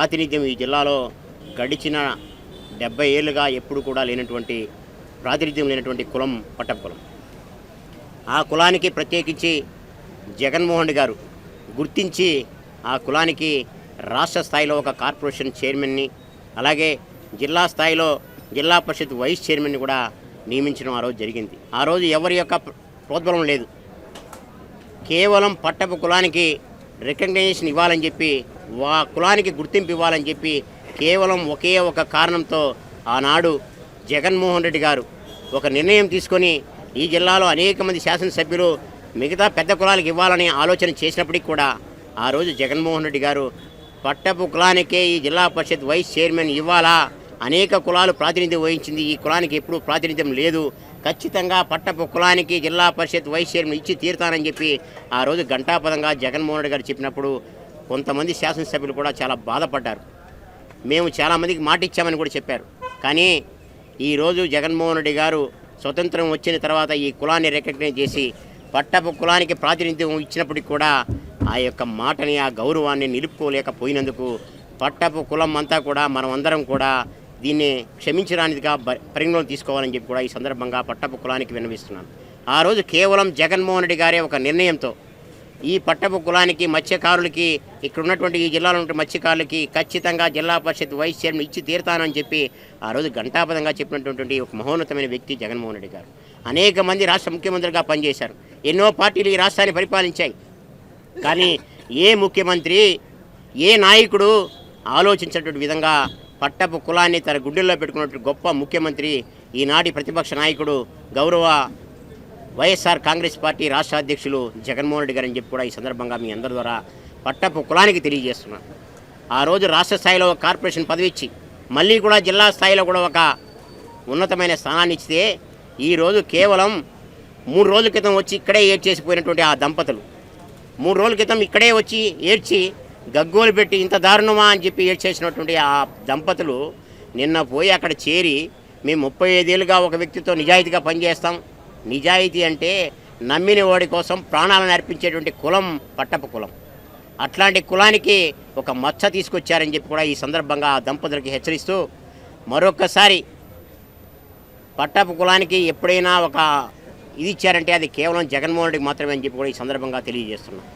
ప్రాతినిధ్యం ఈ జిల్లాలో గడిచిన 70 ఏళ్ళుగా ఎప్పుడు కూడా లేనటువంటి ప్రాతినిధ్యం లేనటువంటి కులం పట్టపు కులం. ఆ కులానికి ప్రత్యేకించి జగన్మోహన్ రెడ్డి గారు గుర్తించి ఆ కులానికి రాష్ట్ర స్థాయిలో ఒక కార్పొరేషన్ చైర్మన్ని, అలాగే జిల్లా స్థాయిలో జిల్లా పరిషత్ వైస్ చైర్మన్ని కూడా నియమించడం ఆ రోజు జరిగింది. ఆ రోజు ఎవరి యొక్క ప్రోద్బలం లేదు. కేవలం పట్టపు కులానికి రికగ్నైజేషన్ ఇవ్వాలని చెప్పి, కులానికి గుర్తింపు ఇవ్వాలని చెప్పి కేవలం ఒకే ఒక కారణంతో ఆనాడు జగన్మోహన్ రెడ్డి గారు ఒక నిర్ణయం తీసుకొని ఈ జిల్లాలో అనేక మంది శాసనసభ్యులు మిగతా పెద్ద కులాలకు ఇవ్వాలని ఆలోచన చేసినప్పటికీ కూడా ఆ రోజు జగన్మోహన్ రెడ్డి గారు పట్టపు కులానికే ఈ జిల్లా పరిషత్ వైస్ చైర్మన్ ఇవ్వాలా, అనేక కులాలు ప్రాతినిధ్యం వహించింది, ఈ కులానికి ఎప్పుడూ ప్రాతినిధ్యం లేదు, ఖచ్చితంగా పట్టపు కులానికి జిల్లా పరిషత్ వైస్ చైర్మన్ ఇచ్చి తీరుతానని చెప్పి ఆ రోజు ఘంటాపదంగా జగన్మోహన్ రెడ్డి గారు చెప్పినప్పుడు కొంతమంది శాసనసభ్యులు కూడా చాలా బాధపడ్డారు. మేము చాలామందికి మాట ఇచ్చామని కూడా చెప్పారు. కానీ ఈరోజు జగన్మోహన్ రెడ్డి గారు స్వతంత్రం వచ్చిన తర్వాత ఈ కులాన్ని రికగ్నైజ్ చేసి పట్టపు కులానికి ప్రాతినిధ్యం ఇచ్చినప్పటికి కూడా ఆ యొక్క మాటని, ఆ గౌరవాన్ని నిలుపుకోలేకపోయినందుకు పట్టపు కులం అంతా కూడా మనం అందరం కూడా దీన్ని క్షమించడానికిగా పరిగణలోకి తీసుకోవాలని చెప్పి కూడా ఈ సందర్భంగా పట్టపు కులానికి విన్నవిస్తున్నాను. ఆ రోజు కేవలం జగన్మోహన్ రెడ్డి గారే ఒక నిర్ణయంతో ఈ పట్టపు కులానికి, మత్స్యకారులకి, ఇక్కడ ఉన్నటువంటి ఈ జిల్లాలో ఉన్న మత్స్యకారులకి ఖచ్చితంగా జిల్లా పరిషత్ వైస్ చైర్మన్ ఇచ్చి తీరుతానని చెప్పి ఆ రోజు ఘంటాపదంగా చెప్పినటువంటి ఒక మహోన్నతమైన వ్యక్తి జగన్మోహన్ రెడ్డి గారు. అనేక మంది రాష్ట్ర ముఖ్యమంత్రులుగా పనిచేశారు, ఎన్నో పార్టీలు ఈ రాష్ట్రాన్ని పరిపాలించాయి. కానీ ఏ ముఖ్యమంత్రి, ఏ నాయకుడు ఆలోచించినటువంటి విధంగా పట్టపు కులాన్ని తన గుండెల్లో పెట్టుకున్నటువంటి గొప్ప ముఖ్యమంత్రి ఈనాటి ప్రతిపక్ష నాయకుడు గౌరవ వైఎస్ఆర్ కాంగ్రెస్ పార్టీ రాష్ట్ర అధ్యక్షులు జగన్మోహన్ రెడ్డి గారని చెప్పి కూడా ఈ సందర్భంగా మీ అందరి ద్వారా పట్టపు కులానికి తెలియజేస్తున్నాను. ఆ రోజు రాష్ట్ర స్థాయిలో ఒక కార్పొరేషన్ పదవి ఇచ్చి మళ్ళీ కూడా జిల్లా స్థాయిలో కూడా ఒక ఉన్నతమైన స్థానాన్ని ఇస్తే ఈరోజు కేవలం 3 రోజుల క్రితం వచ్చి ఇక్కడే ఏడ్చేసిపోయినటువంటి ఆ దంపతులు 3 రోజుల క్రితం ఇక్కడే వచ్చి ఏడ్చి గగ్గోలు పెట్టి ఇంత దారుణమా అని చెప్పి ఏడ్చేసినటువంటి ఆ దంపతులు నిన్న పోయి అక్కడ చేరి మేము 35 ఏళ్ళుగా ఒక వ్యక్తితో నిజాయితీగా పనిచేస్తాం. నిజాయితీ అంటే నమ్మిన వాడి కోసం ప్రాణాలను అర్పించేటువంటి కులం పట్టపు కులం. అట్లాంటి కులానికి ఒక మచ్చ తీసుకొచ్చారని చెప్పి కూడా ఈ సందర్భంగా ఆ దంపతులకి హెచ్చరిస్తూ మరొకసారి పట్టపు కులానికి ఎప్పుడైనా ఒక ఇది ఇచ్చారంటే అది కేవలం జగన్మోహన్ రెడ్డికి మాత్రమే అని చెప్పి కూడా ఈ సందర్భంగా తెలియజేస్తున్నాం.